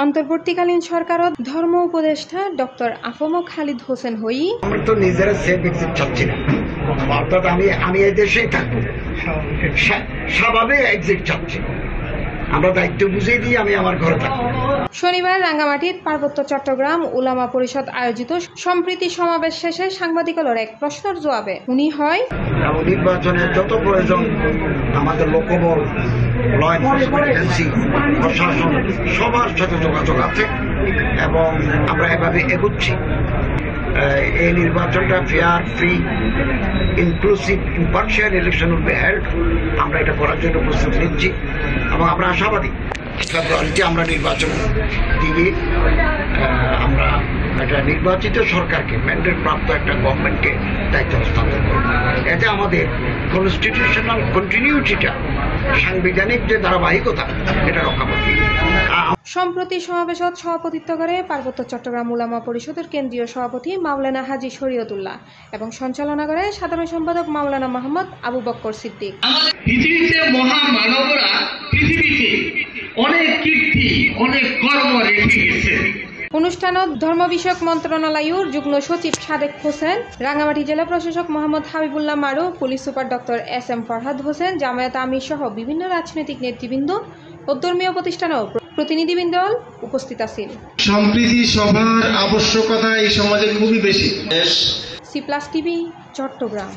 অন্তর্বর্তীকালীন সরকারত ধর্ম উপদেষ্টা ডক্টর আফম খালিদ হোসেন হই আমরা তো নিজেরা সেফ এক্সিট চাচ্ছি না, অর্থাৎ আমি এই দেশেই থাকবো, স্বাভাবিক এক্সিট চাচ্ছি, আমরা দায়িত্ব বুঝিয়ে দিয়ে আমি আমার ঘরে থাকবো। শনিবার রাঙ্গামাটির পার্বত্য চট্টগ্রাম উলামা পরিষদ আয়োজিত সম্প্রীতি সমাবেশ শেষে সাংবাদিকদের এক প্রশ্নের জবাবে উনি হয়, নির্বাচনের যত প্রয়োজন আমাদের লোকবল, ল এনফোর্সমেন্ট এজেন্সি, প্রশাসন সবার সাথে যোগাযোগ আছে এবং আমরা এভাবে এগোচ্ছি। এই নির্বাচনটা fair, free, inclusive, impartial election will be held. আমরা এটা করার জন্য প্রস্তুতি নিচ্ছি এবং আমরা আশাবাদী ফেব্রুয়ারিতে আমরা নির্বাচন দিয়ে আমরা একটা নির্বাচিত সরকারকে, ম্যান্ডেট প্রাপ্ত একটা গভর্নমেন্টকে দায়িত্ব হস্তান্তর করব। এতে আমাদের কনস্টিটিউশনাল কন্টিনিউটিটা, সাংবিধানিক যে ধারাবাহিকতা, এটা রক্ষা করবে। সম্প্রতি সমাবেশত সভাপতিত্ব করে পার্বত্য চট্টগ্রাম উলামা পরিষদের কেন্দ্রীয় সভাপতি মাওলানা হাজী শরীয়তুল্লাহ এবং সঞ্চালনা করে সাধারণ সম্পাদক মাওলানা মোহাম্মদ আবু বক্কর সিদ্দিক। পৃথিবীতে মহামানবরা পৃথিবীতে অনেক কীর্তি, অনেক কর্ম রেখে গেছে। অনুষ্ঠানত ধর্ম বিষয়ক মন্ত্রণালয়ের যুগ্ম সচিব সাদেক হোসেন, রাঙ্গামাটি জেলা প্রশাসক Mohammad Habibullah Maru, police super doctor S M. Farhad Hossain, Jamaat আমির সহ বিভিন্ন রাজনৈতিক নেতৃবৃন্দ ও ধর্মীয় প্রতিষ্ঠানও প্রতিনিধিবৃন্দ উপস্থিত আছেন। সম্প্রীতি সভার আবশ্যকতা এই সমাজে খুবই বেশি। C plus TV, Chittagong.